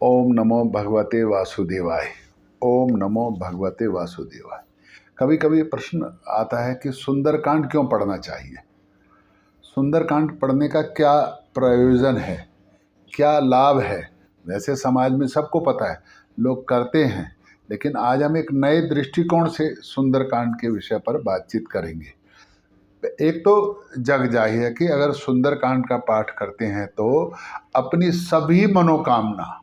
ओम नमो भगवते वासुदेवाय। ओम नमो भगवते वासुदेवाय। कभी कभी प्रश्न आता है कि सुंदरकांड क्यों पढ़ना चाहिए। सुंदरकांड पढ़ने का क्या प्रयोजन है, क्या लाभ है। वैसे समाज में सबको पता है, लोग करते हैं, लेकिन आज हम एक नए दृष्टिकोण से सुंदरकांड के विषय पर बातचीत करेंगे। एक तो जग जाहिर है कि अगर सुंदरकांड का पाठ करते हैं तो अपनी सभी मनोकामना,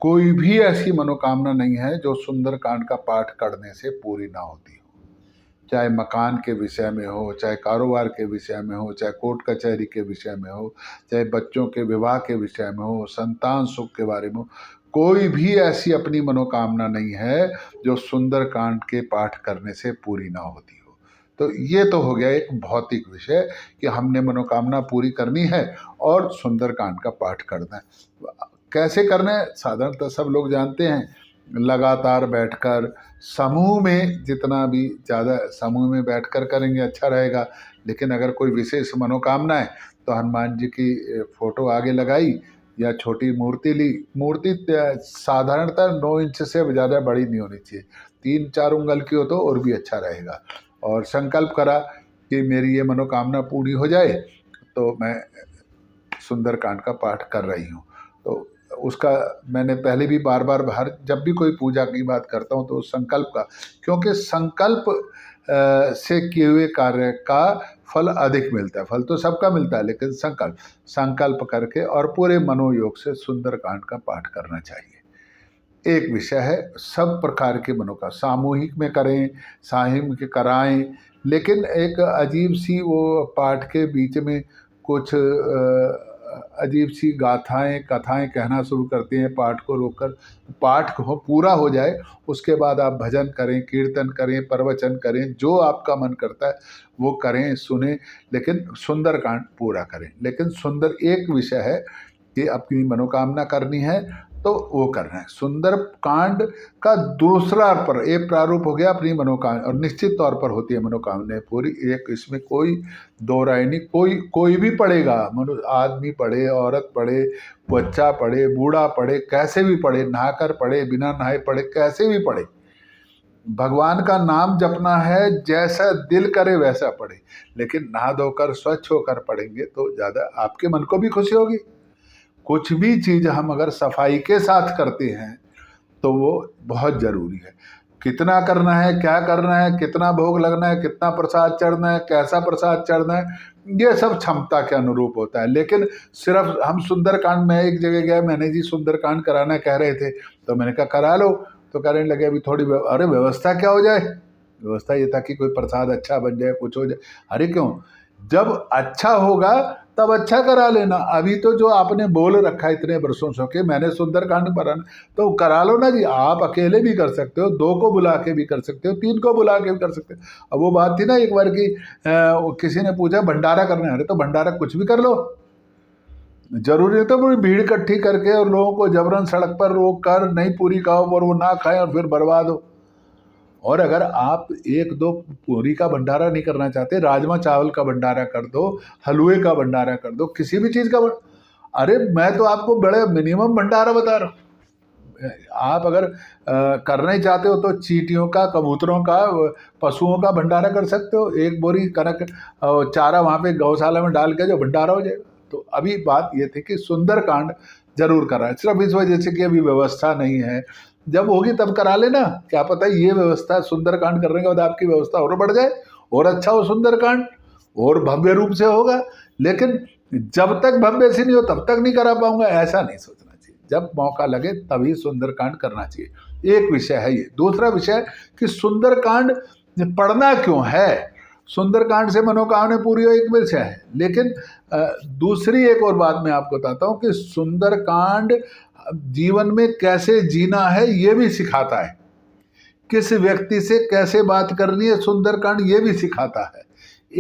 कोई भी ऐसी मनोकामना नहीं है जो सुंदरकांड का पाठ करने से पूरी ना होती हो। चाहे मकान के विषय में हो, चाहे कारोबार के विषय में हो, चाहे कोर्ट कचहरी के विषय में हो, चाहे बच्चों के विवाह के विषय में हो, संतान सुख के बारे में हो, कोई भी ऐसी अपनी मनोकामना नहीं है जो सुंदरकांड के पाठ करने से पूरी ना होती हो। तो ये तो हो गया एक भौतिक विषय कि हमने मनोकामना पूरी करनी है और सुंदरकांड का पाठ करना है। कैसे करना है साधारणतः सब लोग जानते हैं, लगातार बैठकर समूह में, जितना भी ज़्यादा समूह में बैठकर करेंगे अच्छा रहेगा। लेकिन अगर कोई विशेष मनोकामना है तो हनुमान जी की फोटो आगे लगाई या छोटी मूर्ति ली। मूर्ति साधारणतः 9 इंच से ज़्यादा बड़ी नहीं होनी चाहिए, 3-4 उंगल की हो तो और भी अच्छा रहेगा। और संकल्प करा कि मेरी ये मनोकामना पूरी हो जाए तो मैं सुंदरकांड का पाठ कर रही हूँ। तो उसका मैंने पहले भी बार बार हर जब भी कोई पूजा की बात करता हूँ तो संकल्प का, क्योंकि संकल्प से किए हुए कार्य का फल अधिक मिलता है। फल तो सबका मिलता है, लेकिन संकल्प करके और पूरे मनोयोग से सुंदरकांड का पाठ करना चाहिए। एक विषय है, सब प्रकार के मनो का सामूहिक में करें, सामूहिक कराएं, लेकिन एक अजीब सी वो पाठ के बीच में कुछ अजीब सी गाथाएं कथाएं कहना शुरू करते हैं पाठ को रोककर। पाठ को पूरा हो जाए उसके बाद आप भजन करें, कीर्तन करें, प्रवचन करें, जो आपका मन करता है वो करें, सुने, लेकिन सुंदरकांड पूरा करें। लेकिन सुंदर एक विषय है कि अपनी मनोकामना करनी है तो वो करना है। सुंदरकांड का दूसरा पर एक प्रारूप हो गया अपनी मनोकामना, और निश्चित तौर पर होती है मनोकामना पूरी। एक इसमें कोई दो राय नहीं, कोई भी पढ़ेगा, आदमी पढ़े, औरत पढ़े, बच्चा पढ़े, बूढ़ा पढ़े, कैसे भी पढ़े, नहाकर पढ़े, बिना नहाए पढ़े, कैसे भी पढ़े, भगवान का नाम जपना है, जैसा दिल करे वैसा पढ़े। लेकिन नहा धोकर स्वच्छ होकर पढ़ेंगे तो ज़्यादा आपके मन को भी खुशी होगी। कुछ भी चीज़ हम अगर सफाई के साथ करते हैं तो वो बहुत ज़रूरी है। कितना करना है, क्या करना है, कितना भोग लगना है, कितना प्रसाद चढ़ना है, कैसा प्रसाद चढ़ना है, ये सब क्षमता के अनुरूप होता है। लेकिन सिर्फ हम सुंदरकांड में एक जगह गए, मैंने जी सुंदरकांड कराना कह रहे थे, तो मैंने कहा करा लो। तो कहने लगे अभी थोड़ी अरे व्यवस्था क्या हो जाए। व्यवस्था ये था कि कोई प्रसाद अच्छा बन जाए, कुछ हो जाए। अरे क्यों, जब अच्छा होगा तब अच्छा करा लेना। अभी तो जो आपने बोल रखा है इतने वर्षों से कि मैंने सुंदरकांड पढ़ा, तो करा लो ना जी। आप अकेले भी कर सकते हो, 2 को बुला के भी कर सकते हो, 3 को बुला के भी कर सकते हो। अब वो बात थी ना एक बार की किसी ने पूछा भंडारा करना है, अरे तो भंडारा कुछ भी कर लो, जरूरी है तो पूरी भीड़ इकट्ठी करके और लोगों को जबरन सड़क पर रोक कर नहीं पूरी खाओ और वो ना खाएं और फिर बर्बाद हो। और अगर आप 1-2 पूरी का भंडारा नहीं करना चाहते, राजमा चावल का भंडारा कर दो, हलवे का भंडारा कर दो, किसी भी चीज़ का अरे मैं तो आपको बड़े मिनिमम भंडारा बता रहा हूँ। आप अगर करना ही चाहते हो तो चींटियों का, कबूतरों का, पशुओं का भंडारा कर सकते हो। 1 बोरी कनक चारा वहाँ पे गौशाला में डाल के जो भंडारा हो जाएगा। तो अभी बात ये थी कि सुंदरकांड जरूर करा है, सिर्फ इस वजह से कि अभी व्यवस्था नहीं है। जब होगी तब करा लेना, क्या पता ये व्यवस्था सुंदरकांड करने के बाद आपकी व्यवस्था और बढ़ जाए और अच्छा हो सुंदरकांड और भव्य रूप से होगा। लेकिन जब तक भव्य से नहीं हो तब तक नहीं करा पाऊंगा, ऐसा नहीं सोचना चाहिए। जब मौका लगे तभी सुंदरकांड करना चाहिए। एक विषय है ये। दूसरा विषय कि सुंदरकांड पढ़ना क्यों है। सुंदरकांड से मनोकामना पूरी हो, एक विषय है। लेकिन दूसरी एक और बात मैं आपको बताता हूँ कि सुंदरकांड जीवन में कैसे जीना है ये भी सिखाता है। किस व्यक्ति से कैसे बात करनी है सुंदरकांड ये भी सिखाता है।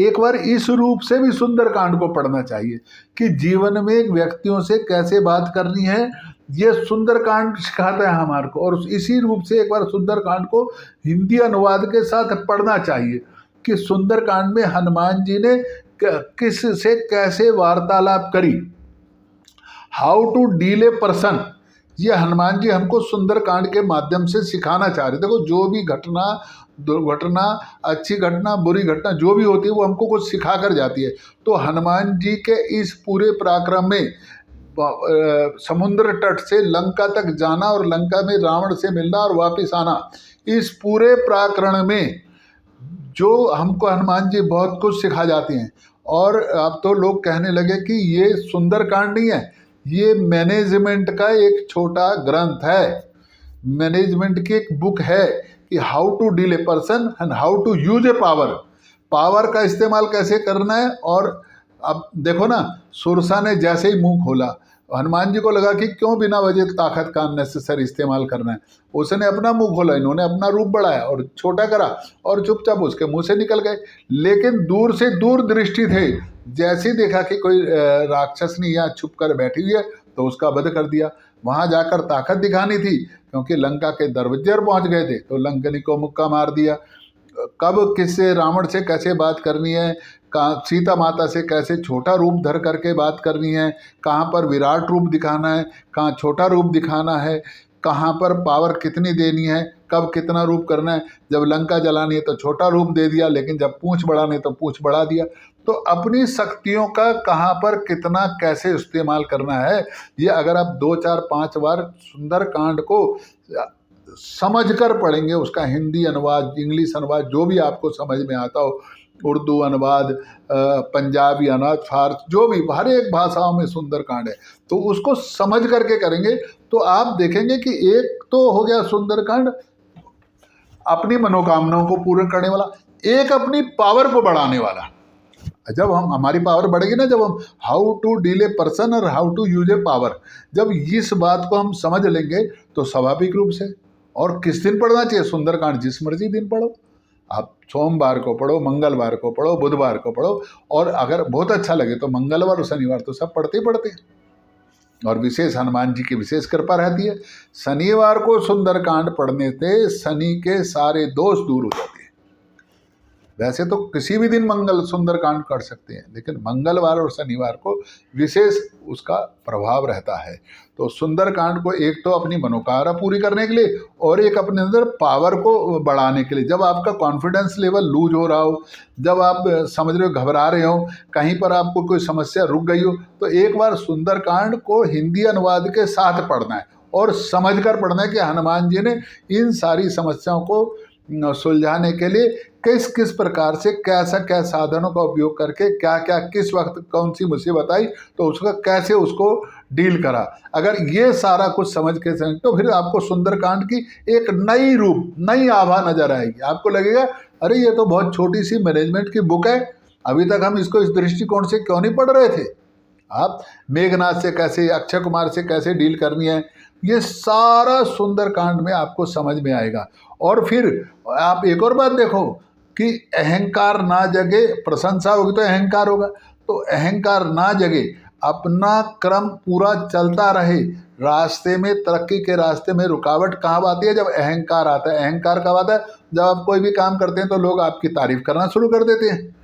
एक बार इस रूप से भी सुंदरकांड को पढ़ना चाहिए कि जीवन में व्यक्तियों से कैसे बात करनी है, ये सुंदरकांड सिखाता है हमारे को। और इसी रूप से एक बार सुंदरकांड को हिंदी अनुवाद के साथ पढ़ना चाहिए कि सुंदरकांड में हनुमान जी ने किस से कैसे वार्तालाप करी, how to deal a person, ये हनुमान जी हमको सुंदरकांड के माध्यम से सिखाना चाह रहे। देखो, जो भी घटना, दुर्घटना, अच्छी घटना, बुरी घटना जो भी होती है वो हमको कुछ सिखा कर जाती है। तो हनुमान जी के इस पूरे पराक्रम में समुद्र तट से लंका तक जाना और लंका में रावण से मिलना और वापस आना, इस पूरे पराक्रम में जो हमको हनुमान जी बहुत कुछ सिखा जाते हैं। और अब तो लोग कहने लगे कि ये सुंदरकांड नहीं है, ये मैनेजमेंट का एक छोटा ग्रंथ है, मैनेजमेंट की एक बुक है कि how to deal a person and how to use a power, power का इस्तेमाल कैसे करना है। और अब देखो ना, सुरसा ने जैसे ही मुंह खोला, हनुमान जी को लगा कि क्यों बिना वजह ताकत का अननेसेसरी इस्तेमाल करना है। उसने अपना मुंह खोला, इन्होंने अपना रूप बढ़ाया और छोटा करा और चुपचाप उसके मुंह से निकल गए। लेकिन दूर से दूर दृष्टि थे, जैसे ही देखा कि कोई राक्षसनी यहाँ छुप कर बैठी हुई है तो उसका वध कर दिया। वहां जाकर ताकत दिखानी थी, क्योंकि लंका के दरवाजे पर पहुंच गए थे, तो लंकनी को मुक्का मार दिया। कब किससे, रावण से कैसे बात करनी है, कहाँ सीता माता से कैसे छोटा रूप धर करके बात करनी है, कहाँ पर विराट रूप दिखाना है, कहाँ छोटा रूप दिखाना है, कहाँ पर पावर कितनी देनी है, कब कितना रूप करना है। जब लंका जलानी है तो छोटा रूप दे दिया, लेकिन जब पूंछ बढ़ानी है तो पूंछ बढ़ा दिया। तो अपनी शक्तियों का कहाँ पर कितना कैसे इस्तेमाल करना है, ये अगर आप 2 4 5 बार सुंदरकांड को समझ कर पढ़ेंगे, उसका हिंदी अनुवाद, इंग्लिश अनुवाद, जो भी आपको समझ में आता हो, उर्दू अनुवाद, पंजाबी अनुवाद, फारसी, जो भी हर एक भाषाओं में सुंदरकांड है, तो उसको समझ करके करेंगे तो आप देखेंगे कि एक तो हो गया सुंदरकांड अपनी मनोकामनाओं को पूर्ण करने वाला, एक अपनी पावर को बढ़ाने वाला। जब हमारी पावर बढ़ेगी ना, जब हम how to deal a person और how to use a power, जब इस बात को हम समझ लेंगे तो स्वाभाविक रूप से। और किस दिन पढ़ना चाहिए सुंदरकांड? जिस मर्जी दिन पढ़ो, आप सोमवार को पढ़ो, मंगलवार को पढ़ो, बुधवार को पढ़ो, और अगर बहुत अच्छा लगे तो मंगलवार और शनिवार तो सब पढ़ते ही पढ़ते हैं। और विशेष हनुमान जी की विशेष कृपा रहती है। शनिवार को सुंदरकांड पढ़ने से शनि के सारे दोष दूर हो जाते हैं। वैसे तो किसी भी दिन मंगल सुंदरकांड कर सकते हैं, लेकिन मंगलवार और शनिवार को विशेष उसका प्रभाव रहता है। तो सुंदरकांड को एक तो अपनी मनोकामना पूरी करने के लिए और एक अपने अंदर पावर को बढ़ाने के लिए। जब आपका कॉन्फिडेंस लेवल लूज हो रहा हो, जब आप समझ रहे हो घबरा रहे हो, कहीं पर आपको कोई समस्या रुक गई हो, तो एक बार सुंदरकांड को हिंदी अनुवाद के साथ पढ़ना है और समझ कर पढ़ना है कि हनुमान जी ने इन सारी समस्याओं को सुलझाने के लिए किस किस प्रकार से कैसा क्या साधनों का उपयोग करके क्या क्या किस वक्त कौन सी मुसीबत आई तो उसका कैसे उसको डील करा। अगर ये सारा कुछ समझ के समझ तो फिर आपको सुंदरकांड की एक नई रूप, नई आभा नजर आएगी। आपको लगेगा अरे ये तो बहुत छोटी सी मैनेजमेंट की बुक है, अभी तक हम इसको इस दृष्टिकोण से क्यों नहीं पढ़ रहे थे। आप मेघनाथ से कैसे, अक्षय कुमार से कैसे डील करनी है, ये सारा सुंदरकांड में आपको समझ में आएगा। और फिर आप एक और बात देखो कि अहंकार ना जगे, प्रशंसा होगी तो अहंकार होगा, तो अहंकार ना जगे, अपना क्रम पूरा चलता रहे, रास्ते में, तरक्की के रास्ते में रुकावट कहाँ आती है? जब अहंकार आता है। अहंकार कब आता है? जब आप कोई भी काम करते हैं तो लोग आपकी तारीफ करना शुरू कर देते हैं,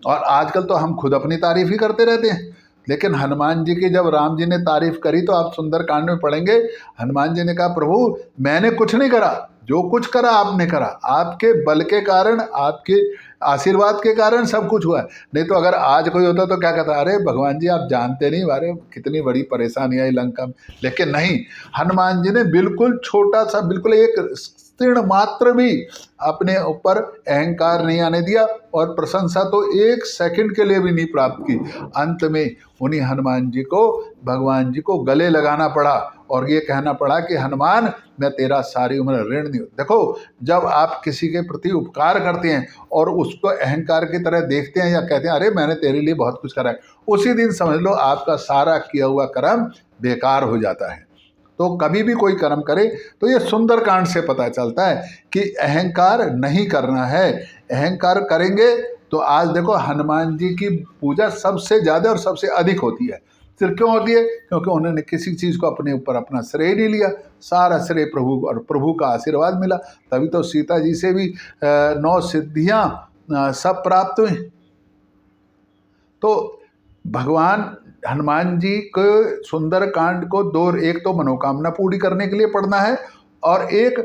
और आजकल तो हम खुद अपनी तारीफ ही करते रहते हैं। लेकिन हनुमान जी की जब राम जी ने तारीफ करी तो आप सुंदरकांड में पढ़ेंगे, हनुमान जी ने कहा प्रभु मैंने कुछ नहीं करा, जो कुछ करा आपने करा, आपके बल के कारण, आपके आशीर्वाद के कारण सब कुछ हुआ। नहीं तो अगर आज कोई होता तो क्या कहता, अरे भगवान जी आप जानते नहीं अरे कितनी बड़ी परेशानी आई लंका में। लेकिन नहीं, हनुमान जी ने बिल्कुल छोटा सा, बिल्कुल एक तीर्ण मात्र भी अपने ऊपर अहंकार नहीं आने दिया, और प्रशंसा तो एक सेकंड के लिए भी नहीं प्राप्त की। अंत में उन्हीं हनुमान जी को, भगवान जी को गले लगाना पड़ा और ये कहना पड़ा कि हनुमान मैं तेरा सारी उम्र ऋण नहीं। देखो, जब आप किसी के प्रति उपकार करते हैं और उसको अहंकार की तरह देखते हैं या कहते हैं अरे मैंने तेरे लिए बहुत कुछ करा है, उसी दिन समझ लो आपका सारा किया हुआ कर्म बेकार हो जाता है। तो कभी भी कोई कर्म करे तो ये सुंदरकांड से पता चलता है कि अहंकार नहीं करना है। अहंकार करेंगे तो आज देखो हनुमान जी की पूजा सबसे ज़्यादा और सबसे अधिक होती है। फिर क्यों होती है? क्योंकि उन्होंने किसी चीज़ को अपने ऊपर अपना श्रेय नहीं लिया, सारा श्रेय प्रभु और प्रभु का आशीर्वाद मिला। तभी तो सीता जी से भी 9 सिद्धियाँ सब प्राप्त हुई। तो भगवान हनुमान जी को सुंदरकांड को दो, एक तो मनोकामना पूरी करने के लिए पढ़ना है और एक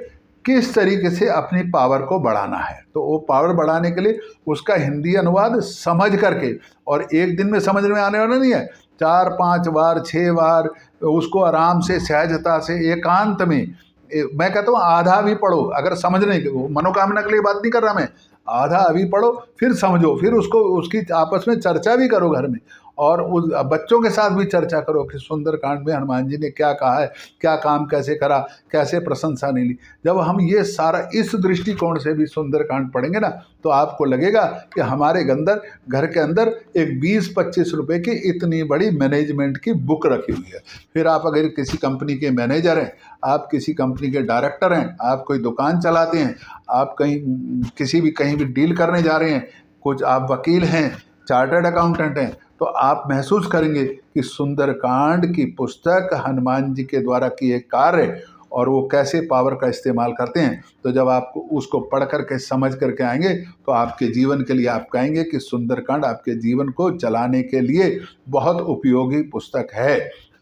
किस तरीके से अपनी पावर को बढ़ाना है। तो वो पावर बढ़ाने के लिए उसका हिंदी अनुवाद समझ करके, और एक दिन में समझ में आने वाला नहीं है, 4-5 बार 6 बार उसको आराम से सहजता से एकांत में, मैं कहता हूँ आधा भी पढ़ो, अगर समझने के, वो मनोकामना के लिए बात नहीं कर रहा मैं, आधा अभी पढ़ो फिर समझो, फिर उसको उसकी आपस में चर्चा भी करो घर में, और उस बच्चों के साथ भी चर्चा करो कि सुंदरकांड में हनुमान जी ने क्या कहा है, क्या काम कैसे करा, कैसे प्रशंसा नहीं ली। जब हम ये सारा इस दृष्टिकोण से भी सुंदरकांड पढ़ेंगे ना, तो आपको लगेगा कि हमारे घर के अंदर एक 20-25 रुपए की इतनी बड़ी मैनेजमेंट की बुक रखी हुई है। फिर आप अगर किसी कंपनी के मैनेजर हैं, आप किसी कंपनी के डायरेक्टर हैं, आप कोई दुकान चलाते हैं, आप कहीं भी डील करने जा रहे हैं, कुछ आप वकील हैं, चार्टर्ड अकाउंटेंट हैं, तो आप महसूस करेंगे कि सुंदरकांड की पुस्तक हनुमान जी के द्वारा किए कार्य और वो कैसे पावर का इस्तेमाल करते हैं। तो जब आप उसको पढ़ करके समझ करके आएंगे तो आपके जीवन के लिए आप कहेंगे कि सुंदरकांड आपके जीवन को चलाने के लिए बहुत उपयोगी पुस्तक है।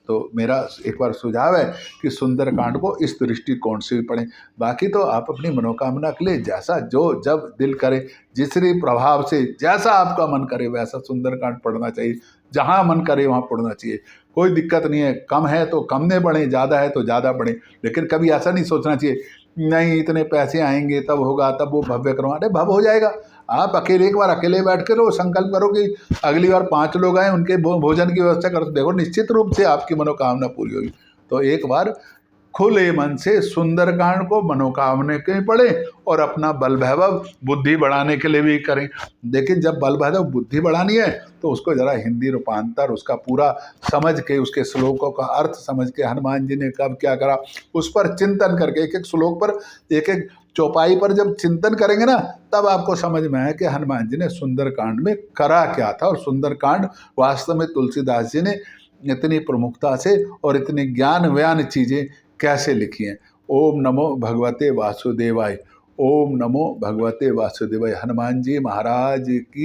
तो मेरा एक बार सुझाव है कि सुंदरकांड को इस दृष्टिकोण से भी पढ़ें। बाकी तो आप अपनी मनोकामना के लिए जैसा जो जब दिल करे, जिस प्रभाव से जैसा आपका मन करे वैसा सुंदरकांड पढ़ना चाहिए, जहाँ मन करे वहाँ पढ़ना चाहिए, कोई दिक्कत नहीं है। कम है तो कम में पढ़ें, ज़्यादा है तो ज़्यादा पढ़ें, लेकिन कभी ऐसा नहीं सोचना चाहिए नहीं इतने पैसे आएंगे तब होगा, तब वो भव्य करवा, अरे भव हो जाएगा। आप अकेले एक बार अकेले बैठ कर वो संकल्प करो कि अगली बार 5 लोग आए, उनके भोजन की व्यवस्था करो, देखो निश्चित रूप से आपकी मनोकामना पूरी होगी। तो एक बार खुले मन से सुंदरकांड को मनोकामना के पढ़े और अपना बल वैभव बुद्धि बढ़ाने के लिए भी करें। लेकिन जब बल वैभव बुद्धि बढ़ानी है तो उसको जरा हिंदी रूपांतर उसका पूरा समझ के, उसके श्लोकों का अर्थ समझ के, हनुमान जी ने कब क्या करा उस पर चिंतन करके, एक एक श्लोक पर, एक एक चौपाई पर जब चिंतन करेंगे ना, तब आपको समझ में आया कि हनुमान जी ने सुंदरकांड में करा क्या था। और सुंदरकांड वास्तव में तुलसीदास जी ने इतनी प्रमुखता से और इतनी ज्ञानव्यान चीज़ें कैसे लिखी हैं। ओम नमो भगवते वासुदेवाय। ओम नमो भगवते वासुदेवाय। हनुमान जी महाराज की